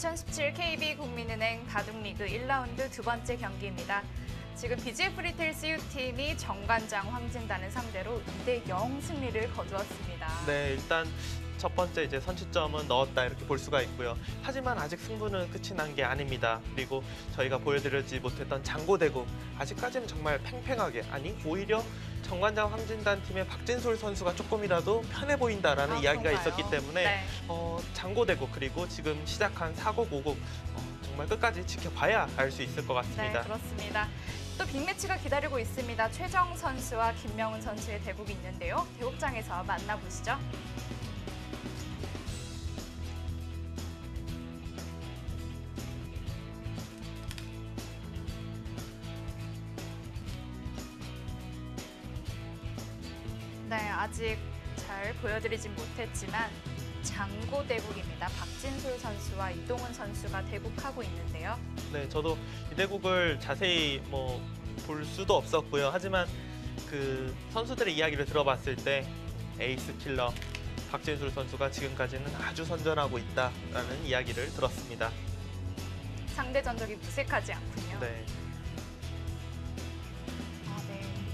2017 KB국민은행 바둑리그 1라운드 두 번째 경기입니다. 지금 BGF 리테일 CU팀이 정관장 황진단을 상대로 2대0 승리를 거두었습니다. 네, 일단 첫 번째 이제 선취점은 넣었다 이렇게 볼 수가 있고요. 하지만 아직 승부는 끝이 난 게 아닙니다. 그리고 저희가 보여드리지 못했던 장고대국 아직까지는 정말 팽팽하게, 아니 오히려 정관장 황진단 팀의 박진솔 선수가 조금이라도 편해 보인다라는 이야기가 그런가요? 있었기 때문에 네. 장고대국 그리고 지금 시작한 사고고국 정말 끝까지 지켜봐야 알 수 있을 것 네, 같습니다. 그렇습니다. 또 빅매치가 기다리고 있습니다. 최정 선수와 김명훈 선수의 대국이 있는데요. 대국장에서 만나보시죠. 네, 아직 잘 보여드리진 못했지만 장고대국입니다. 박진솔 선수와 이동훈 선수가 대국하고 있는데요. 네, 저도 이 대국을 자세히 볼 수도 없었고요. 하지만 그 선수들의 이야기를 들어봤을 때 에이스 킬러 박진솔 선수가 지금까지는 아주 선전하고 있다라는 이야기를 들었습니다. 상대 전적이 무색하지 않군요. 네,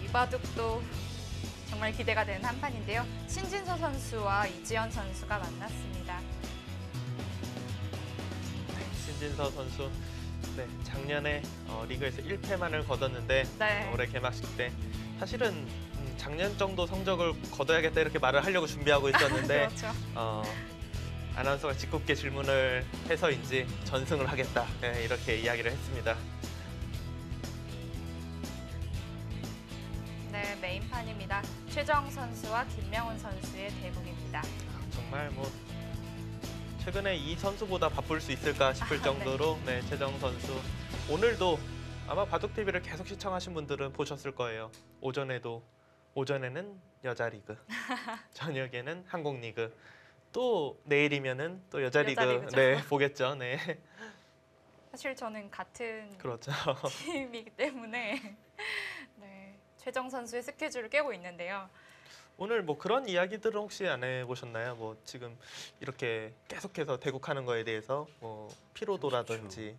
이 바둑도 정말 기대가 되는 한판인데요. 신진서 선수와 이지연 선수가 만났습니다. 신진서 선수 작년에 리그에서 1패만을 거뒀는데 네. 올해 개막식 때 사실은 작년 정도 성적을 거둬야겠다 이렇게 말을 하려고 준비하고 있었는데 그렇죠. 아나운서가 짓궂게 질문을 해서인지 전승을 하겠다 이렇게 이야기를 했습니다. 네, 메인판입니다. 최정 선수와 김명훈 선수의 대국입니다. 정말 최근에 이 선수보다 바쁠 수 있을까 싶을 정도로 최정 선수 오늘도 아마 바둑TV를 계속 시청하신 분들은 보셨을 거예요. 오전에는 여자 리그, 저녁에는 한국 리그, 또 내일이면은 또 여자 리그 리그죠. 보겠죠. 네. 사실 저는 같은 그렇죠. 팀이기 때문에 네, 최정 선수의 스케줄을 깨고 있는데요. 오늘 그런 이야기들은 혹시 안 해보셨나요? 지금 이렇게 계속해서 대국하는 거에 대해서 피로도라든지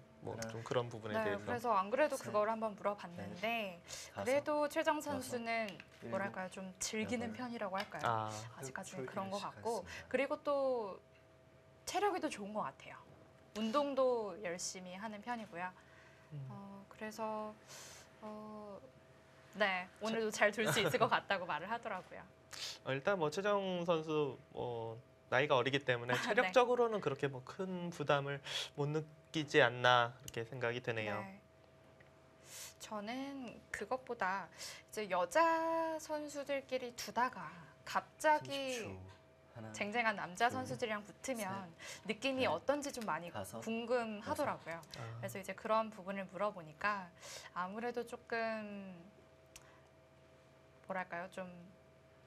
좀 그런 부분에 네, 대해서. 그래서 안 그래도 그걸 한번 물어봤는데 그래도 최정 선수는 뭐랄까요, 좀 즐기는 편이라고 할까요? 아직까지는 그런 것 같고, 그리고 또 체력이 더 좋은 것 같아요. 운동도 열심히 하는 편이고요. 그래서 네, 오늘도 잘 둘 수 있을 것 같다고 말을 하더라고요. 일단 최정 선수 나이가 어리기 때문에 체력적으로는 그렇게 큰 부담을 못 느끼지 않나 이렇게 생각이 드네요. 네. 저는 그것보다 이제 여자 선수들끼리 두다가 갑자기 쟁쟁한 남자 선수들이랑 붙으면 느낌이 어떤지 좀 많이 궁금하더라고요. 그래서 이제 그런 부분을 물어보니까 아무래도 조금 뭐랄까요,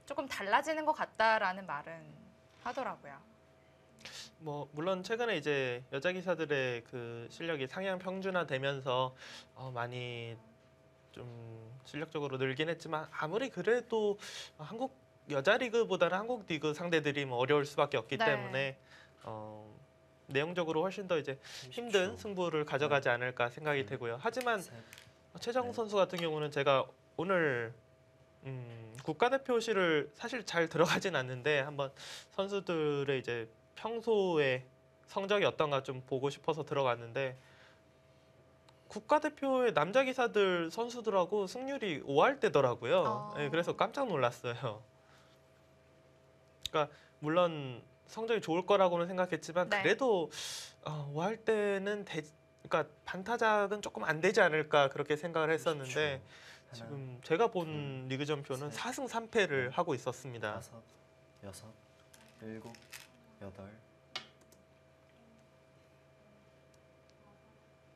조금 달라지는 것 같다라는 말은 하더라고요. 물론 최근에 이제 여자 기사들의 그 실력이 상향 평준화되면서 많이 좀 실력적으로 늘긴 했지만 아무리 그래도 한국 여자 리그보다는 한국 리그 상대들이 어려울 수밖에 없기 때문에 내용적으로 훨씬 더 이제 힘든 승부를 가져가지 않을까 생각이 되고요. 하지만 최정 선수 같은 경우는 제가 오늘 국가대표실을 사실 잘 들어가진 않는데 한번 선수들의 이제 평소에 성적이 어떤가 좀 보고 싶어서 들어갔는데 국가대표의 남자 기사들 선수들하고 승률이 5할대더라고요. 네, 그래서 깜짝 놀랐어요. 그러니까 물론 성적이 좋을 거라고는 생각했지만 그래도 5할대는 그러니까 반타작은 조금 안 되지 않을까 그렇게 생각을 했었는데 지금 제가 본 리그전표는 4승 3패를 하고 있었습니다. 5, 6, 7, 8.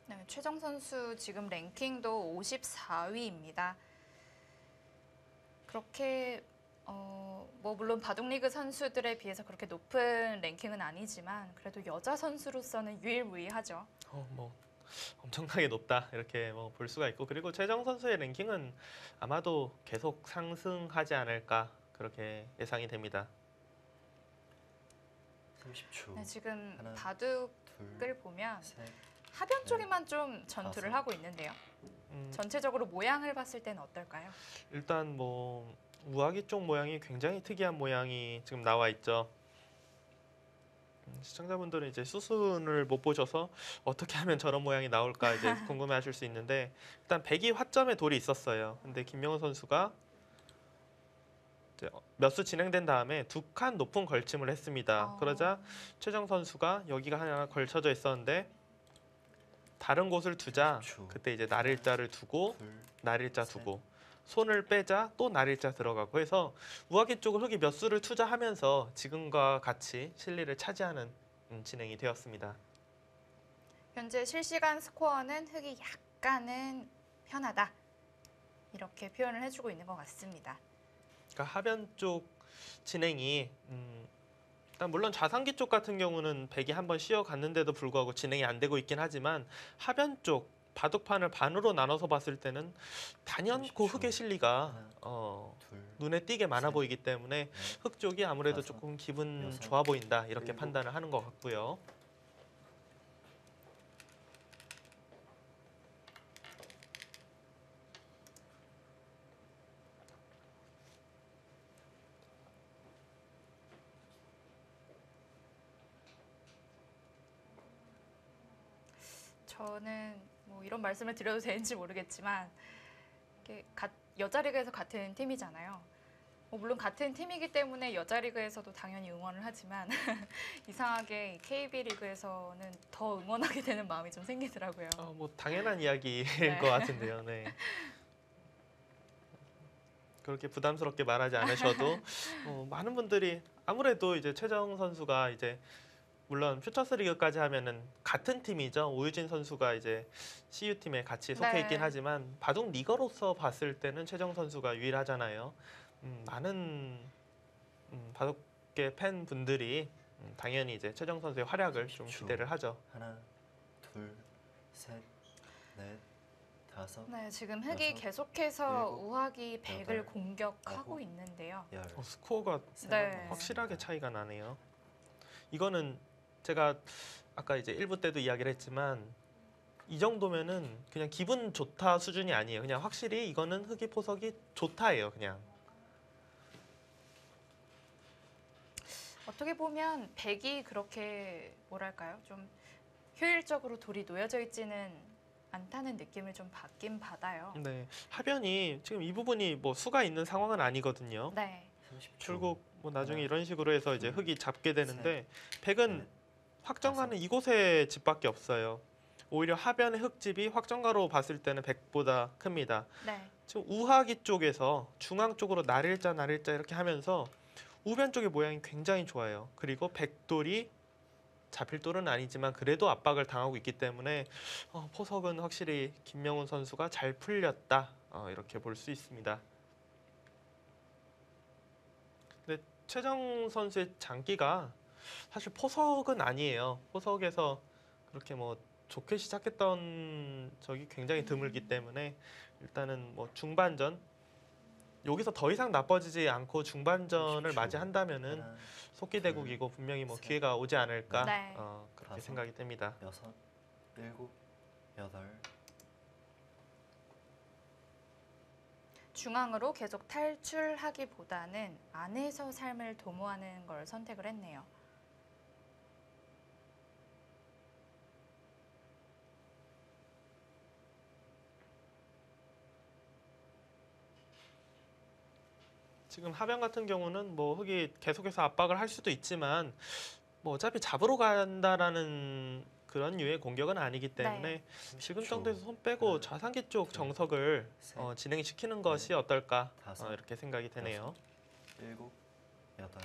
네, 최정 선수 지금 랭킹도 54위입니다. 그렇게 물론 바둑리그 선수들에 비해서 그렇게 높은 랭킹은 아니지만 그래도 여자 선수로서는 유일무이하죠. 엄청나게 높다 이렇게 볼 수가 있고, 그리고 최정 선수의 랭킹은 아마도 계속 상승하지 않을까 그렇게 예상이 됩니다. 30초. 네, 지금 하나, 바둑을 둘, 보면 셋. 하변 넷, 쪽에만 좀 전투를 다섯. 하고 있는데요. 음, 전체적으로 모양을 봤을 때는 어떨까요? 일단 뭐 우아기 쪽 모양이 굉장히 특이한 모양이 지금 나와 있죠. 시청자분들은 이제 수순을 못 보셔서 어떻게 하면 저런 모양이 나올까 이제 궁금해하실 수 있는데 일단 백이 화점에 돌이 있었어요. 근데 김명훈 선수가 이제 몇 수 진행된 다음에 두 칸 높은 걸침을 했습니다. 그러자 최정 선수가 여기가 하나 걸쳐져 있었는데 다른 곳을 두자 30초. 그때 이제 날일자를 두고 둘, 날일자 셋. 두고 손을 빼자 또 날일자 들어가고 해서 우아기 쪽을 흑이 몇 수를 투자하면서 지금과 같이 실리를 차지하는 진행이 되었습니다. 현재 실시간 스코어는 흑이 약간은 편하다. 이렇게 표현을 해주고 있는 것 같습니다. 그러니까 하변 쪽 진행이 일단 물론 좌상기 쪽 같은 경우는 백이 한번 쉬어갔는데도 불구하고 진행이 안 되고 있긴 하지만 하변 쪽 바둑판을 반으로 나눠서 봤을 때는 단연코 30초. 흑의 실리가 하나, 둘, 눈에 띄게 많아 셋, 보이기 때문에 넷, 흑 쪽이 아무래도 다섯, 조금 기분 여섯, 좋아 보인다 이렇게 일곱. 판단을 하는 것 같고요. 저는 뭐 이런 말씀을 드려도 되는지 모르겠지만 이게 여자 리그에서 같은 팀이잖아요. 뭐 물론 같은 팀이기 때문에 여자 리그에서도 당연히 응원을 하지만 이상하게 KB 리그에서는 더 응원하게 되는 마음이 좀 생기더라고요. 뭐 당연한 이야기일 네. 것 같은데요. 네. 그렇게 부담스럽게 말하지 않으셔도 많은 분들이 아무래도 이제 최정 선수가 이제 물론 퓨처스 리그까지 하면은 같은 팀이죠. 오유진 선수가 이제 CU 팀에 같이 속해 네. 있긴 하지만 바둑 리거로서 봤을 때는 최정 선수가 유일하잖아요. 많은 바둑계 팬분들이 당연히 이제 최정 선수의 활약을 좀 30초. 기대를 하죠. 하나, 둘, 셋, 넷, 다섯, 네, 지금 흑이 여섯, 계속해서 일곱, 우하기 100을 여덟, 공격하고 아홉, 있는데요. 열. 스코어가 세 네. 번 확실하게 남았습니다. 차이가 나네요. 이거는 제가 아까 이제 1부 때도 이야기를 했지만 이 정도면은 그냥 기분 좋다 수준이 아니에요. 그냥 확실히 이거는 흑이 포석이 좋다예요. 그냥. 어떻게 보면 100이 그렇게 뭐랄까요? 좀 효율적으로 돌이 놓여져 있지는 않다는 느낌을 좀 받긴 받아요. 네. 하변이 지금 이 부분이 뭐 수가 있는 상황은 아니거든요. 네. 30초. 결국 뭐 나중에 하나, 이런 식으로 해서 이제 둘, 흑이 잡게 되는데 백은 넷, 확정가는 다섯. 이곳에 집밖에 없어요. 오히려 하변의 흑집이 확정가로 봤을 때는 백보다 큽니다. 네. 지금 우하기 쪽에서 중앙 쪽으로 날일자 이렇게 하면서 우변 쪽의 모양이 굉장히 좋아요. 그리고 백돌이 잡힐 돌은 아니지만 그래도 압박을 당하고 있기 때문에 포석은 확실히 김명훈 선수가 잘 풀렸다 이렇게 볼 수 있습니다. 근데 최정 선수의 장기가 사실 포석은 아니에요. 포석에서 그렇게 뭐 좋게 시작했던 적이 굉장히 드물기 때문에 일단은 뭐 중반전 여기서 더 이상 나빠지지 않고 중반전을 30초. 맞이한다면은 하나, 속기대국이고 분명히 뭐 셋, 기회가 오지 않을까 네. 그렇게 다섯. 생각이 됩니다. 여섯, 일곱, 여덟. 중앙으로 계속 탈출하기보다는 안에서 삶을 도모하는 걸 선택을 했네요. 지금 하변 같은 경우는 뭐 흑이 계속해서 압박을 할 수도 있지만 뭐 어차피 잡으러 간다라는 그런 류의 공격은 아니기 때문에 지금 30초. 정도에서 손 빼고 하나, 좌상기 쪽 둘, 정석을 셋, 진행시키는 것이 어떨까 다섯, 이렇게 생각이 되네요. 일곱, 여덟.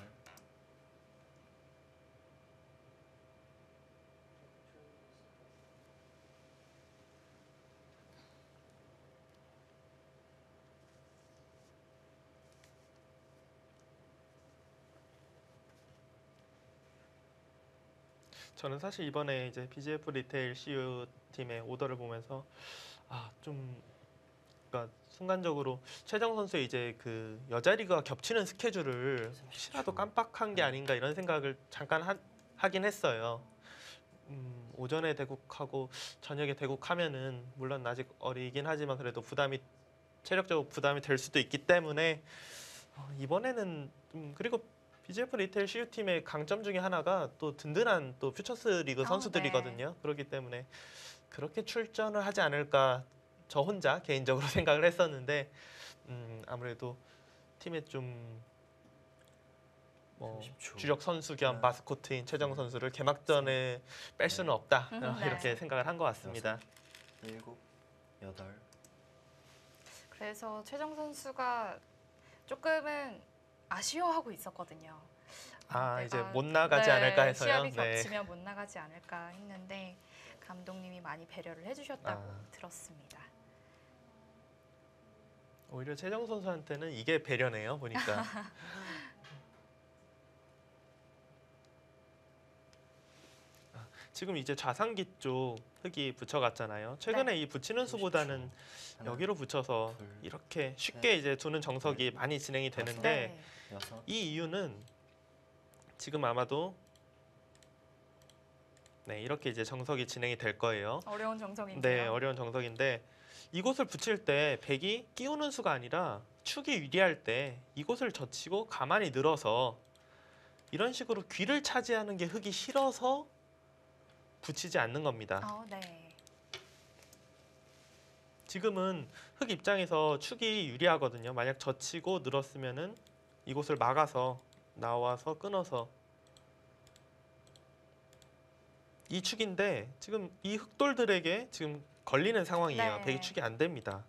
저는 사실 이번에 이제 BGF 리테일 CU 팀의 오더를 보면서 좀 그러니까 순간적으로 최정 선수의 이제 그 여자 리그와 겹치는 스케줄을 혹시라도 깜빡한 게 아닌가 이런 생각을 잠깐 하긴 했어요. 오전에 대국하고 저녁에 대국하면은 물론 아직 어리긴 하지만 그래도 체력적으로 부담이 될 수도 있기 때문에 이번에는 그리고 BGF 리테일 CU 팀의 강점 중에 하나가 또 든든한 또 퓨처스 리그 선수들이거든요. 네. 그렇기 때문에 그렇게 출전을 하지 않을까 저 혼자 개인적으로 생각을 했었는데 아무래도 팀에 좀 뭐 30초. 주력 선수 겸 하나, 마스코트인 최정 선수를 개막전에 뺄 수는 없다 네. 이렇게 생각을 한 것 같습니다. 7, 8. 그래서 최정 선수가 조금은 아쉬워하고 있었거든요. 이제 못 나가지 않을까 해서요. 시합이 네. 겹치면 못 나가지 않을까 했는데 감독님이 많이 배려를 해주셨다고 들었습니다. 오히려 최정 선수한테는 이게 배려네요. 보니까. 지금 이제 좌상기 쪽 흙이 붙여갔잖아요. 최근에 이 붙이는 수보다는 여기로 붙여서 둘, 이렇게 쉽게 이제 두는 정석이 많이 진행이 되는데 네. 6, 이 이유는 지금 아마도 네, 이렇게 이제 정석이 진행이 될 거예요. 어려운 정석인데요. 네, 어려운 정석인데 이곳을 붙일 때 백이 끼우는 수가 아니라 축이 유리할 때 이곳을 젖히고 가만히 늘어서 이런 식으로 귀를 차지하는 게 흙이 싫어서 붙이지 않는 겁니다. 네. 지금은 흙 입장에서 축이 유리하거든요. 만약 젖히고 늘었으면은 이곳을 막아서 나와서 끊어서 이 축인데 지금 이 흙돌들에게 지금 걸리는 상황이에요. 네. 백이 축이 안 됩니다.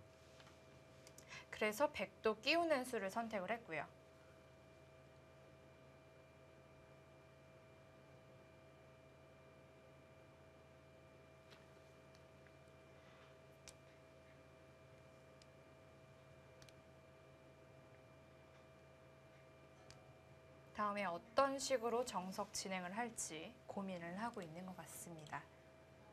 그래서 백도 끼우는 수를 선택을 했고요. 다음에 어떤 식으로 정석 진행을 할지 고민을 하고 있는 것 같습니다.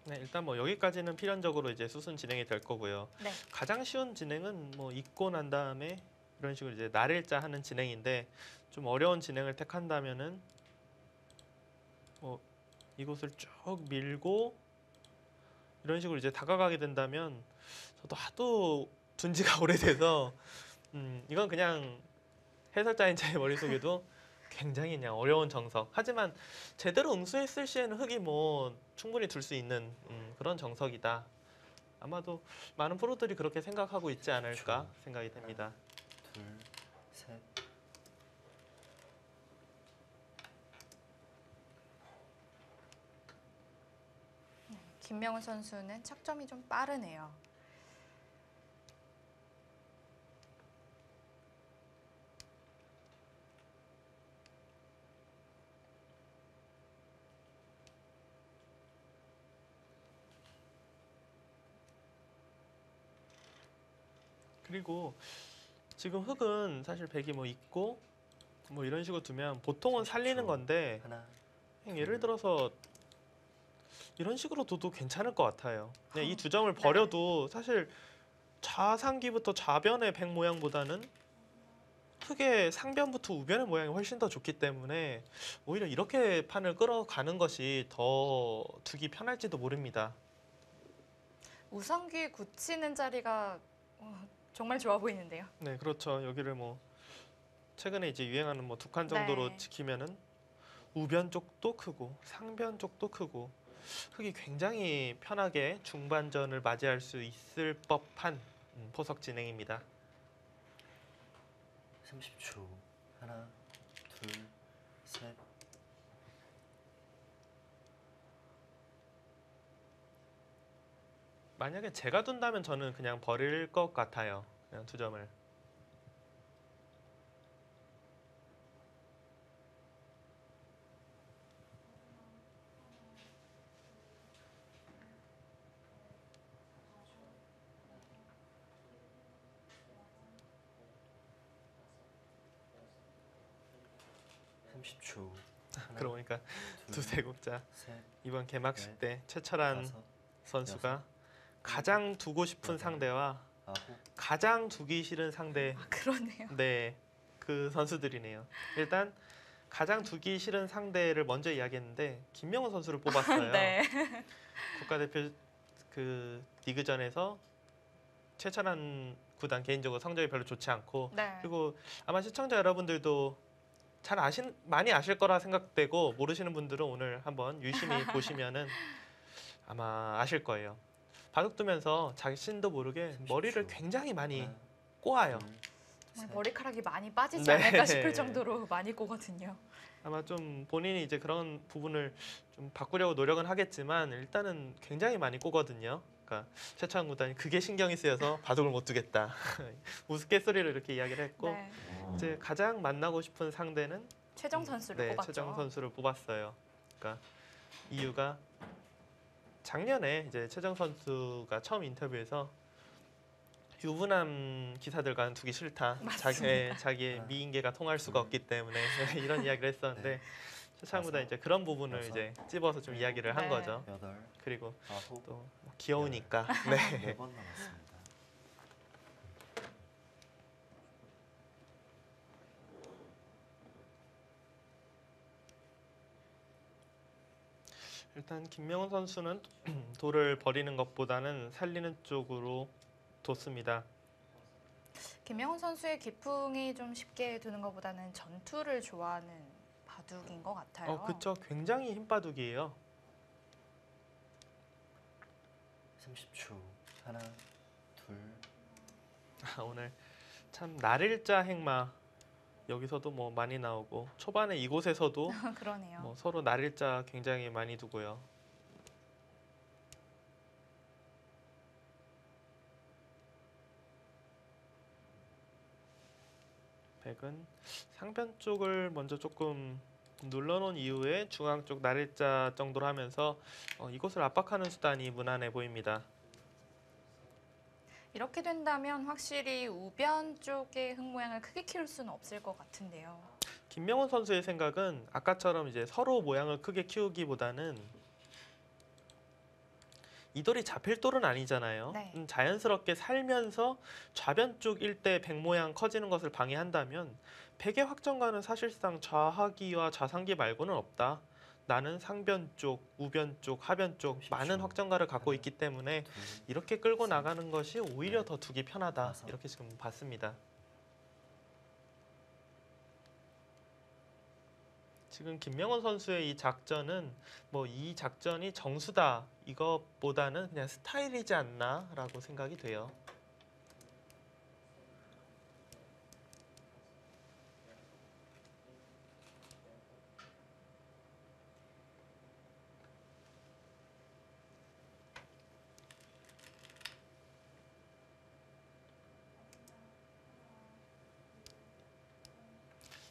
네, 일단 뭐 여기까지는 필연적으로 이제 수순 진행이 될 거고요. 네. 가장 쉬운 진행은 뭐 입고 난 다음에 이런 식으로 이제 날일자 하는 진행인데 좀 어려운 진행을 택한다면은 뭐 이곳을 쭉 밀고 이런 식으로 이제 다가가게 된다면 저도 하도 둔 지가 오래돼서 이건 그냥 해설자인 제 머릿속에도 굉장히 그냥 어려운 정석. 하지만 제대로 응수했을 시에는 흙이 뭐 충분히 둘 수 있는 그런 정석이다. 아마도 많은 프로들이 그렇게 생각하고 있지 않을까 생각이 됩니다. 둘, 셋. 김명훈 선수는 착점이 좀 빠르네요. 그리고 지금 흙은 사실 백이 뭐 있고 뭐 이런 식으로 두면 보통은 살리는 건데 하나, 그냥 예를 들어서 이런 식으로 둬도 괜찮을 것 같아요. 그냥 이 두 점을 버려도 사실 좌상기부터 좌변의 백 모양보다는 흙의 상변부터 우변의 모양이 훨씬 더 좋기 때문에 오히려 이렇게 판을 끌어가는 것이 더 두기 편할지도 모릅니다. 우상귀 굳히는 자리가 정말 좋아 보이는데요. 네, 그렇죠. 여기를 뭐 최근에 이제 유행하는 뭐 두 칸 정도로 네. 지키면은 우변 쪽도 크고 상변 쪽도 크고 흙이 굉장히 편하게 중반전을 맞이할 수 있을 법한 포석 진행입니다. 30초. 하나, 둘, 셋. 만약에 제가 둔다면 저는 그냥 버릴 것 같아요. 그냥 두 점을. 그러고 보니까 두세 국자 이번 개막식 때 최철한 선수가 가장 두고 싶은 상대와 가장 두기 싫은 상대 그러네요. 네, 그 선수들이네요. 일단 가장 두기 싫은 상대를 먼저 이야기했는데 김명훈 선수를 뽑았어요. 네. 국가대표 그 리그전에서 최철한 구단 개인적으로 성적이 별로 좋지 않고 네. 그리고 아마 시청자 여러분들도 많이 아실 거라 생각되고 모르시는 분들은 오늘 한번 유심히 보시면은 아마 아실 거예요. 바둑 두면서 자신도 모르게 머리를 굉장히 많이 하나, 꼬아요. 둘, 정말 셋. 머리카락이 많이 빠지지 네. 않을까 싶을 정도로 많이 꼬거든요. 아마 좀 본인이 이제 그런 부분을 좀 바꾸려고 노력은 하겠지만 일단은 굉장히 많이 꼬거든요. 그러니까 최찬 구단이 그게 신경이 쓰여서 바둑을 못 두겠다. 우스갯소리로 이렇게 이야기를 했고 네. 이제 가장 만나고 싶은 상대는 최정 선수를 네, 뽑았죠. 최정 선수를 뽑았어요. 그러니까 이유가 작년에 이제 최정 선수가 처음 인터뷰에서 유부남 기사들과는 두기 싫다. 자기의 하나, 미인계가 통할 수가 없기 때문에 이런 이야기를 했었는데 최창 구단 이제 그런 부분을 여섯, 이제 찝어서 좀 이야기를 한 네. 거죠. 여덟, 그리고 아홉, 또 귀여우니까 네. 4번 남았습니다. 일단 김명훈 선수는 돌을 버리는 것보다는 살리는 쪽으로 뒀습니다. 김명훈 선수의 기풍이 좀 쉽게 두는 것보다는 전투를 좋아하는 바둑인 것 같아요. 그쵸. 굉장히 힘바둑이에요. 30초. 하나, 둘, 오늘 참 날일자 행마 여기서도 뭐 많이 나오고 초반에 이곳에서도 그러네요. 뭐 서로 날일자 굉장히 많이 두고요. 백은 상변 쪽을 먼저 조금 눌러놓은 이후에 중앙 쪽 날일자 정도로 하면서 이곳을 압박하는 수단이 무난해 보입니다. 이렇게 된다면 확실히 우변 쪽의 흥 모양을 크게 키울 수는 없을 것 같은데요. 김명훈 선수의 생각은 아까처럼 이제 서로 모양을 크게 키우기보다는 이 돌이 잡힐 돌은 아니잖아요. 네. 자연스럽게 살면서 좌변 쪽 일대 백 모양 커지는 것을 방해한다면 백의 확정가는 사실상 좌하기와 좌상기 말고는 없다. 나는 상변 쪽, 우변 쪽, 하변 쪽 많은 확정가를 갖고 있기 때문에 둘, 이렇게 끌고 나가는 것이 오히려 더 두기 편하다. 다섯. 이렇게 지금 봤습니다. 지금 김명훈 선수의 이 작전은 뭐 이 작전이 정수다 이것보다는 그냥 스타일이지 않나라고 생각이 돼요.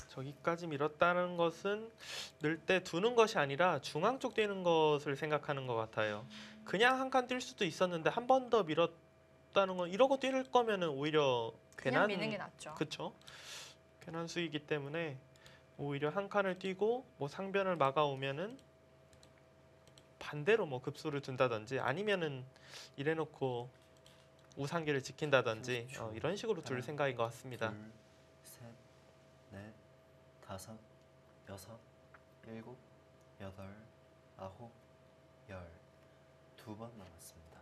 저기까지 밀었다는 것은 늘 때 두는 것이 아니라 중앙 쪽 뛰는 것을 생각하는 것 같아요. 그냥 한 칸 뛸 수도 있었는데 한 번 더 밀었다는 건 이러고 뛸 거면은 오히려 그냥 미는 게 낫죠. 그렇죠. 괜한 수이기 때문에 오히려 한 칸을 뛰고 뭐 상변을 막아오면은 반대로 뭐 급수를 둔다든지 아니면은 이래놓고 우상기를 지킨다든지 이런 식으로 둘 하나, 생각인 것 같습니다. 둘, 셋, 넷, 다섯, 여섯, 일곱, 여덟, 아홉, 열. 2번 남았습니다.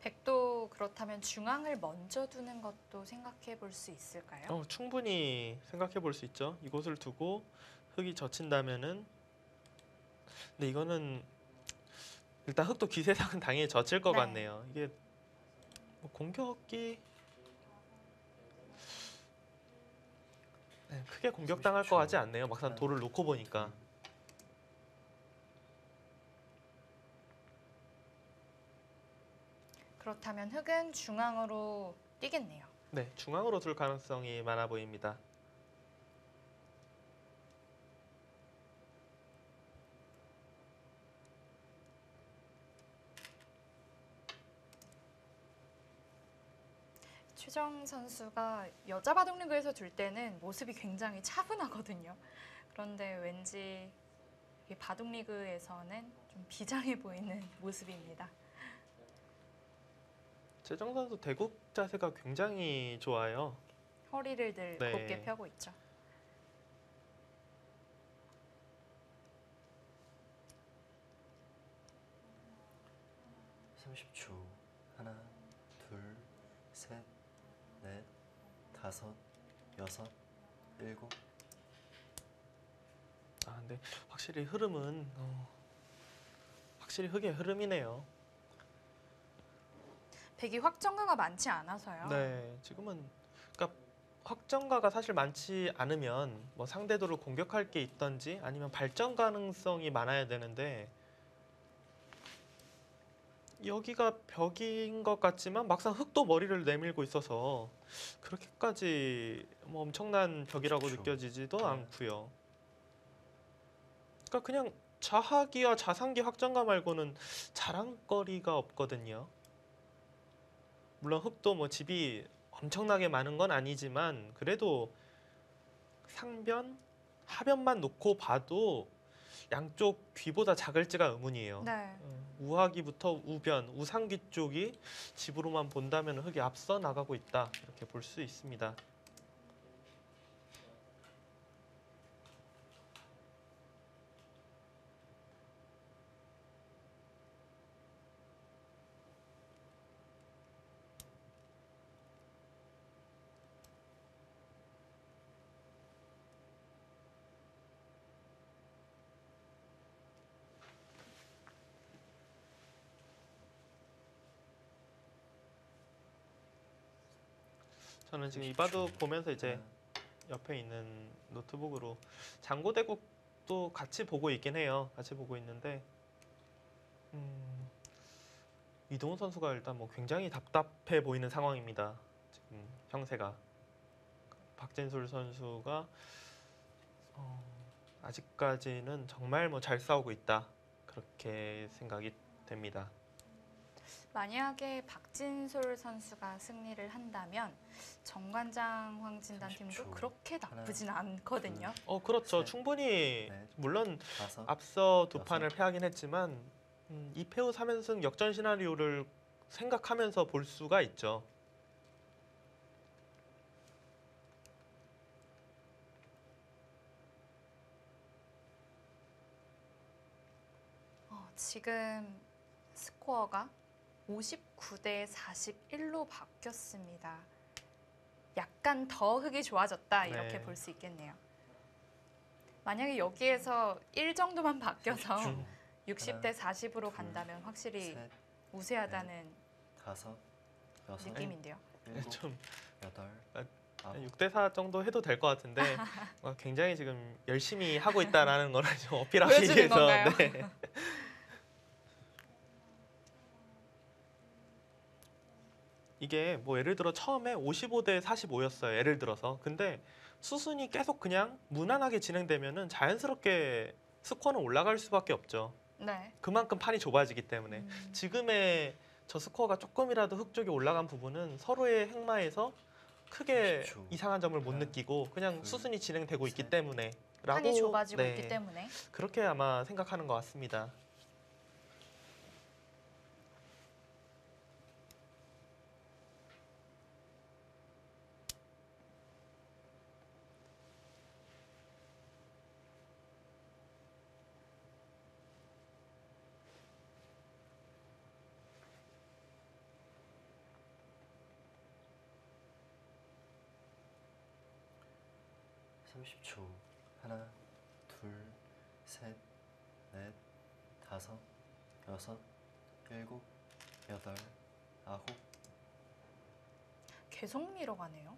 백도 그렇다면 중앙을 먼저 두는 것도 생각해 볼 수 있을까요? 충분히 생각해 볼 수 있죠. 이곳을 두고 흙이 젖힌다면은 근데 이거는 일단 흙도 기세상은 당연히 젖힐 것 네. 같네요. 이게 뭐 공격이 크게 공격당할 것 같지 않네요. 막상 돌을 놓고 보니까. 그렇다면 흙은 중앙으로 뛰겠네요. 네, 중앙으로 둘 가능성이 많아 보입니다. 최정 선수가 여자 바둑리그에서 둘 때는 모습이 굉장히 차분하거든요. 그런데 왠지 이 바둑리그에서는 좀 비장해 보이는 모습입니다. 최정 선수 대국 자세가 굉장히 좋아요. 허리를 늘 네. 곧게 펴고 있죠. 30초. 하나, 둘, 셋, 넷, 다섯, 여섯, 일곱. 아, 근데 확실히 흐름은 확실히 흑의 흐름이네요. 백이 확정가가 많지 않아서요. 네, 지금은 그러니까 확정가가 사실 많지 않으면 뭐 상대도를 공격할 게 있던지 아니면 발전 가능성이 많아야 되는데 여기가 벽인 것 같지만 막상 흑도 머리를 내밀고 있어서 그렇게까지 뭐 엄청난 벽이라고 그렇죠. 느껴지지도 네. 않고요. 그러니까 그냥 자하기와 자상기 확정가 말고는 자랑거리가 없거든요. 물론 흑도 뭐 집이 엄청나게 많은 건 아니지만 그래도 상변, 하변만 놓고 봐도 양쪽 귀보다 작을지가 의문이에요. 네. 우하기부터 우변, 우상기 쪽이 집으로만 본다면 흑이 앞서 나가고 있다 이렇게 볼 수 있습니다. 저는 지금 이바도 보면서 이제 옆에 있는 노트북으로 장고대국도 같이 보고 있긴 해요. 같이 보고 있는데 이동훈 선수가 일단 뭐 굉장히 답답해 보이는 상황입니다. 지금 형세가. 박진솔 선수가 아직까지는 정말 뭐 잘 싸우고 있다 그렇게 생각이 됩니다. 만약에 박진솔 선수가 승리를 한다면 정관장 황진단 팀도 30초. 그렇게 나쁘진 않거든요. 그렇죠. 셋, 충분히 넷, 물론 다섯. 앞서 두 여섯. 판을 패하긴 했지만 2패 후 3연승 역전 시나리오를 생각하면서 볼 수가 있죠. 지금 스코어가 59대 41로 바뀌었습니다. 약간 더 흑이 좋아졌다 이렇게 네. 볼 수 있겠네요. 만약에 여기에서 1 정도만 바뀌어서 30초. 60대 40으로 둘, 간다면 확실히 셋, 우세하다는 다섯, 여섯, 느낌인데요. 일곱, 좀 여덟, 아, 아홉. 6대 4 정도 해도 될 것 같은데 굉장히 지금 열심히 하고 있다라는 걸 좀 어필하기 보여주는 위해서 건가요? 네. 이게 뭐 예를 들어 처음에 55대 45였어요. 예를 들어서. 근데 수순이 계속 그냥 무난하게 진행되면은 자연스럽게 스코어는 올라갈 수밖에 없죠. 네. 그만큼 판이 좁아지기 때문에 지금의 저 스코어가 조금이라도 흑 쪽이 올라간 부분은 서로의 행마에서 크게 30초. 이상한 점을 못 하나, 느끼고 그냥 둘, 수순이 진행되고 있기 셋. 때문에 판이 좁아지고 네, 있기 때문에 그렇게 아마 생각하는 것 같습니다. 삼십 초. 하나, 둘, 셋, 넷, 다섯, 여섯, 일곱, 여덟, 아홉. 계속 밀어가네요.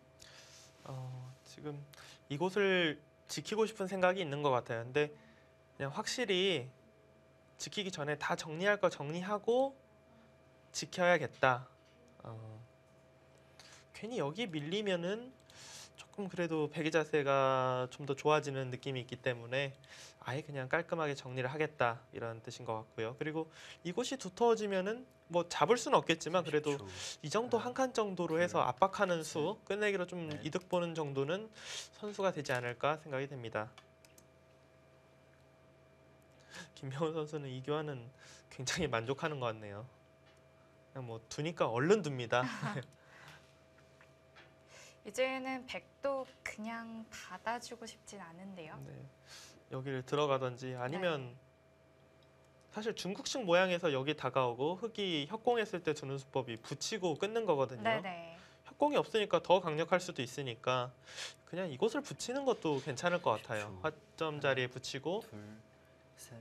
지금 이곳을 지키고 싶은 생각이 있는 것 같아요. 근데 그냥 확실히 지키기 전에 다 정리할 거 정리하고 지켜야겠다. 괜히 여기 밀리면은 조금 그래도 배기 자세가 좀 더 좋아지는 느낌이 있기 때문에 아예 그냥 깔끔하게 정리를 하겠다 이런 뜻인 것 같고요. 그리고 이곳이 두터워지면은 뭐 잡을 수는 없겠지만 그래도 30초. 이 정도 한 칸 정도로 해서 압박하는 수 끝내기로 좀 넷. 이득 보는 정도는 선수가 되지 않을까 생각이 됩니다. 김명훈 선수는 이 교환은 굉장히 만족하는 것 같네요. 그냥 뭐 두니까 얼른 둡니다. 이제는 백도 그냥 받아주고 싶진 않은데요. 네. 여기를 들어가든지 아니면 네. 사실 중국식 모양에서 여기 다가오고 흑이 협공했을 때 두는 수법이 붙이고 끊는 거거든요. 네네. 협공이 없으니까 더 강력할 수도 있으니까 그냥 이곳을 붙이는 것도 괜찮을 것 같아요. 10초. 화점 자리에 붙이고 둘, 셋,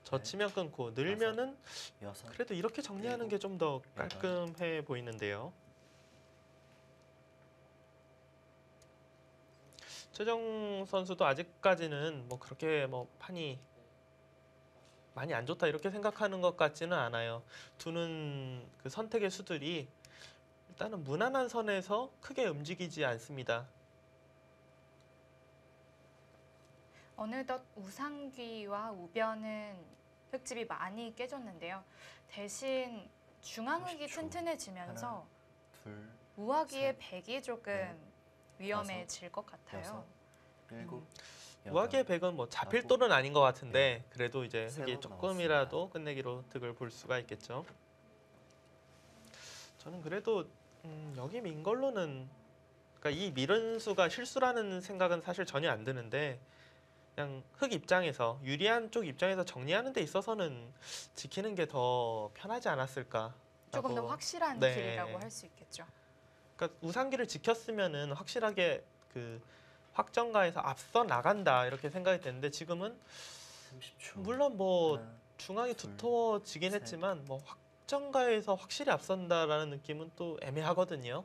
젖히면 끊고 늘면은 여섯, 그래도 이렇게 정리하는 게 좀 더 깔끔해 보이는데요. 최정 선수도 아직까지는 뭐 그렇게 뭐 판이 많이 안 좋다 이렇게 생각하는 것 같지는 않아요. 두는 그 선택의 수들이 일단은 무난한 선에서 크게 움직이지 않습니다. 어느덧 우상귀와 우변은 흙집이 많이 깨졌는데요. 대신 중앙흙이 30초. 튼튼해지면서 둘, 우아기의 셋, 백이 조금 넷, 위험해질 것 같아요. 여섯, 일곱, 우아기의 백은 뭐 자필돌은 아닌 것 같은데 그래도 이제 세 흙이 번 조금이라도 남았습니다. 끝내기로 득을 볼 수가 있겠죠. 저는 그래도 여기 민 걸로는 그러니까 이 밀은 수가 실수라는 생각은 사실 전혀 안 드는데 그냥 흙 입장에서 유리한 쪽 입장에서 정리하는 데 있어서는 지키는 게 더 편하지 않았을까. 조금 더 확실한 네. 길이라고 할 수 있겠죠. 그러니까 우상기를 지켰으면은 확실하게 그 확정가에서 앞서 나간다 이렇게 생각이 됐는데 지금은 30초. 물론 뭐 하나, 중앙이 둘, 두터워지긴 셋. 했지만 뭐 확정가에서 확실히 앞선다라는 느낌은 또 애매하거든요.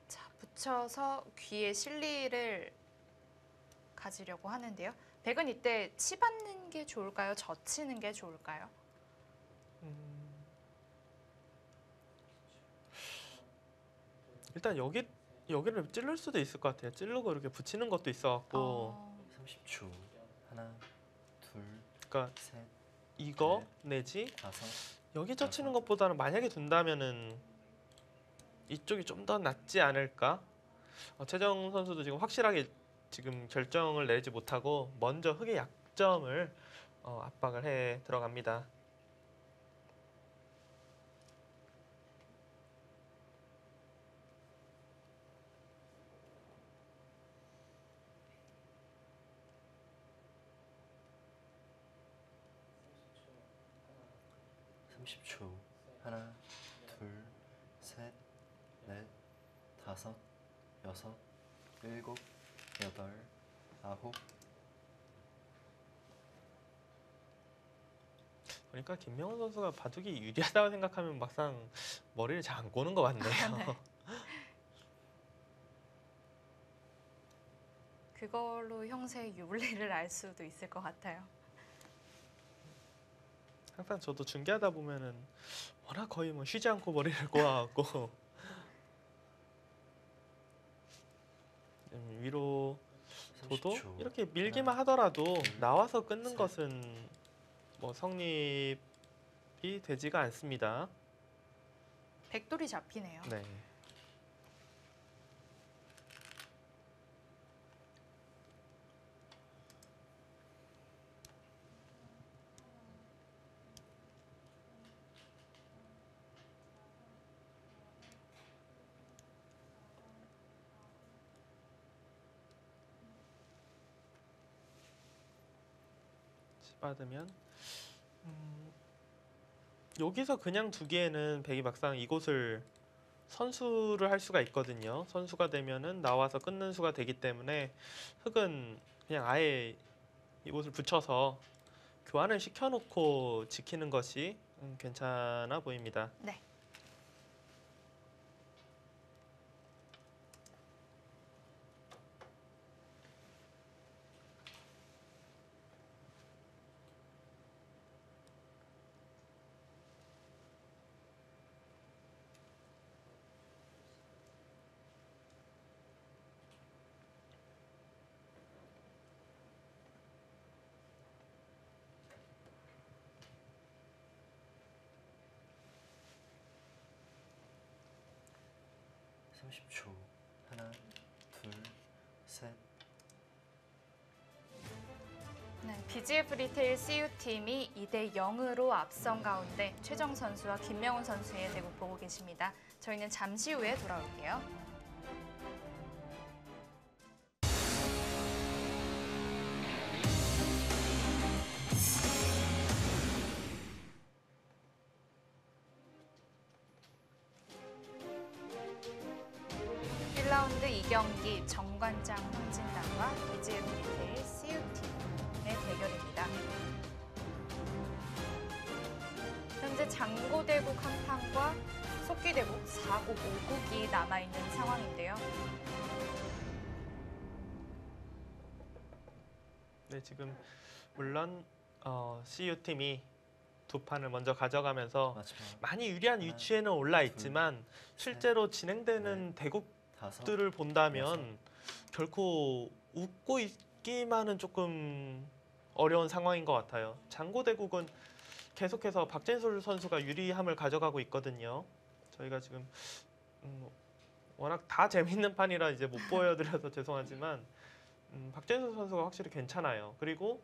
자, 붙여서 귀에 실리를 가지려고 하는데요. 백은 이때 치받는 게 좋을까요? 젖히는 게 좋을까요? 일단 여기를 찌를 수도 있을 것 같아요. 찌르고 이렇게 붙이는 것도 있어갖고 30초. 하나, 둘, 그러니까 셋, 이거 넷, 내지 다섯, 여기 젖히는 것보다는 만약에 둔다면은 이쪽이 좀 더 낫지 않을까? 최정 선수도 지금 확실하게 지금 결정을 내지 못하고 먼저 흑의 약점을 압박을 해 들어갑니다. 초 하나, 둘, 셋, 넷, 다섯, 여섯, 일곱, 여덟, 아홉. 그러니까 김명훈 선수가 바둑이 유리하다고 생각하면 막상 머리를 잘 안 꼬는 것 같네요. 네. 그걸로 형세의 윤리를 알 수도 있을 것 같아요. 항상 저도 중계하다 보면은 워낙 거의 뭐 쉬지 않고 머리를 꼬아갖고 위로 둬도 30초. 이렇게 밀기만 하나, 하더라도 둘, 나와서 끊는 셋. 것은 뭐 성립이 되지가 않습니다. 백돌이 잡히네요. 네. 받으면 여기서 그냥 두기에는 백이 막상 이곳을 선수를 할 수가 있거든요. 선수가 되면은 나와서 끊는 수가 되기 때문에 흑은 그냥 아예 이곳을 붙여서 교환을 시켜놓고 지키는 것이 괜찮아 보입니다. 네. 초 하나, 둘, 셋. 네, BGF 리테일 CU팀이 2대 0으로 앞선 가운데 최정 선수와 김명훈 선수의 대국 보고 계십니다. 저희는 잠시 후에 돌아올게요. 라운드 2경기 정관장 홍진단과 BGF 리테일 CU팀의 대결입니다. 현재 장고대국 한 판과 속기대국 4국 5국이 남아있는 상황인데요. 네, 지금 물론 CU팀이 두 판을 먼저 가져가면서 많이 유리한 위치에는 올라 있지만 실제로 진행되는 대국들을 본다면 결코 웃고 있기만은 조금 어려운 상황인 것 같아요. 장고대국은 계속해서 박진솔 선수가 유리함을 가져가고 있거든요. 저희가 지금 워낙 다 재밌는 판이라 이제 못 보여드려서 죄송하지만 박진솔 선수가 확실히 괜찮아요. 그리고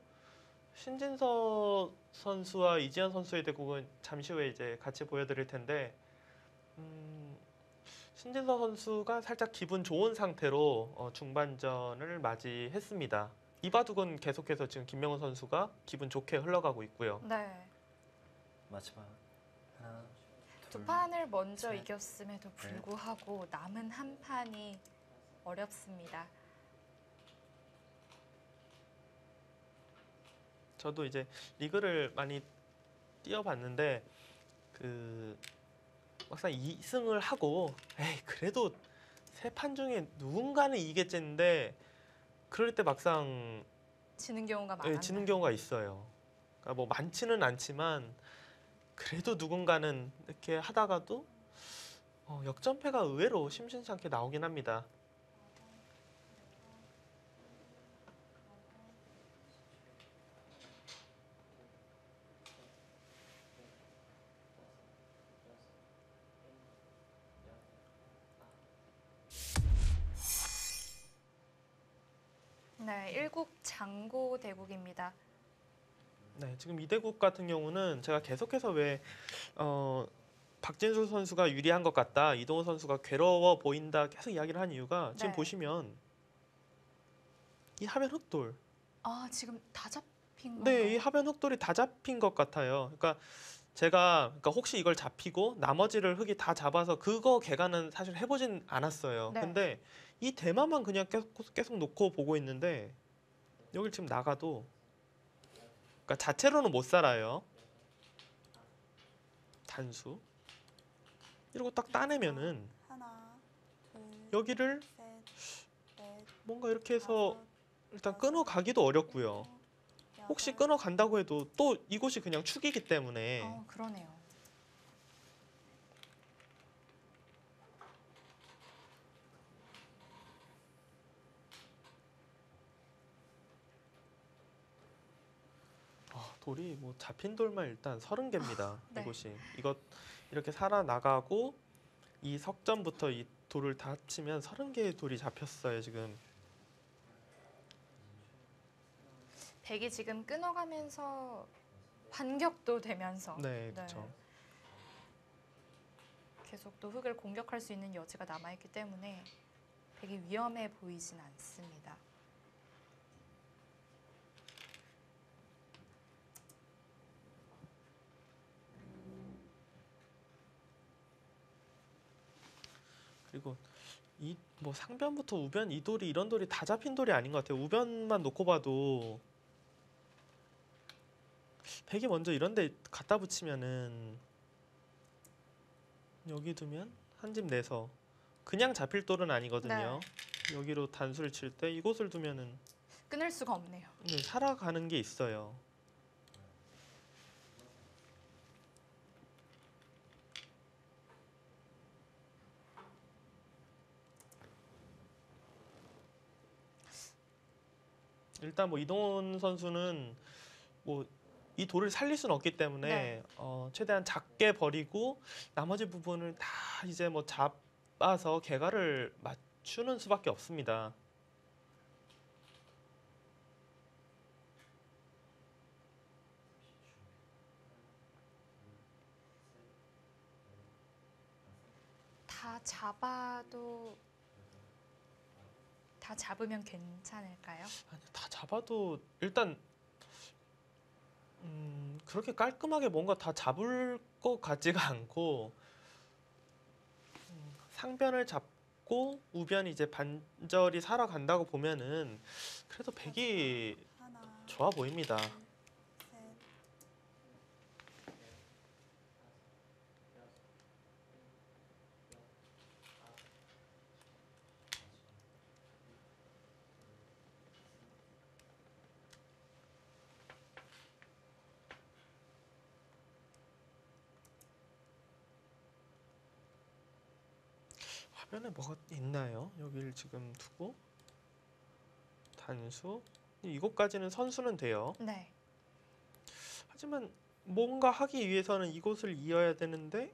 신진서 선수와 이지현 선수의 대국은 잠시 후에 이제 같이 보여드릴 텐데 신진서 선수가 살짝 기분 좋은 상태로 중반전을 맞이했습니다. 이 바둑은 계속해서 지금 김명훈 선수가 기분 좋게 흘러가고 있고요. 네. 마지막 하나, 두 판을 먼저 셋, 이겼음에도 불구하고 남은 한 판이 어렵습니다. 저도 이제 리그를 많이 뛰어봤는데 막상 2승을 하고 에이 그래도 세 판 중에 누군가는 이기겠지 했는데 그럴 때 막상 지는 경우가 많아요. 지는 경우가 있어요. 그러니까 뭐 많지는 않지만 그래도 누군가는 이렇게 하다가도 역전패가 의외로 심심치 않게 나오긴 합니다. 네, 1국 장고 대국입니다. 네, 지금 이대국 같은 경우는 제가 계속해서 왜 박진수 선수가 유리한 것 같다, 이동훈 선수가 괴로워 보인다 계속 이야기를 한 이유가 지금 네. 보시면 이 하변 흑돌. 아, 지금 다 잡힌 건가요? 네, 이 하변 흑돌이 다 잡힌 것 같아요. 그러니까 혹시 이걸 잡히고 나머지를 흑이 다 잡아서 그거 계산은 사실 해보진 않았어요. 네. 근데 이 대마만 그냥 계속 놓고 보고 있는데 여길 지금 나가도 그러니까 자체로는 못 살아요. 단수. 이러고 딱 따내면은 하나, 둘, 여기를 셋, 넷, 뭔가 이렇게 해서 다섯, 일단 끊어가기도 어렵고요. 여덟, 혹시 끊어간다고 해도 또 이곳이 그냥 축이기 때문에 그러네요. 돌이 뭐 잡힌 돌만 일단 30개입니다. 네. 이곳이. 이것 이렇게 살아나가고 이 석점부터 이 돌을 다 합치면 30개의 돌이 잡혔어요, 지금. 백이 지금 끊어가면서 반격도 되면서 네, 그렇죠. 계속 또 흑을 공격할 수 있는 여지가 남아있기 때문에 백이 위험해 보이진 않습니다. 그리고 이 뭐 상변부터 우변 이 돌이 이런 돌이 다 잡힌 돌이 아닌 것 같아요. 우변만 놓고 봐도 백이 먼저 이런 데 갖다 붙이면은 여기 두면 한 집 내서 그냥 잡힐 돌은 아니거든요. 여기로 단수를 칠 때 이곳을 두면은 끊을 수가 없네요. 살아가는 게 있어요. 일단 뭐 이동훈 선수는 뭐 이 돌을 살릴 수는 없기 때문에 네. 최대한 작게 버리고 나머지 부분을 다 이제 뭐 잡아서 개가를 맞추는 수밖에 없습니다. 다 잡으면 괜찮을까요? 아니, 다 잡아도 일단 그렇게 깔끔하게 뭔가 다 잡을 것 같지가 않고 상변을 잡고 우변이 이제 반절이 살아간다고 보면은 그래도 백이 하나, 좋아 보입니다. 셋, 화면에 뭐가 있나요? 여기를 지금 두고 단수 이곳까지는 선수는 돼요. 네. 하지만 뭔가 하기 위해서는 이곳을 이어야 되는데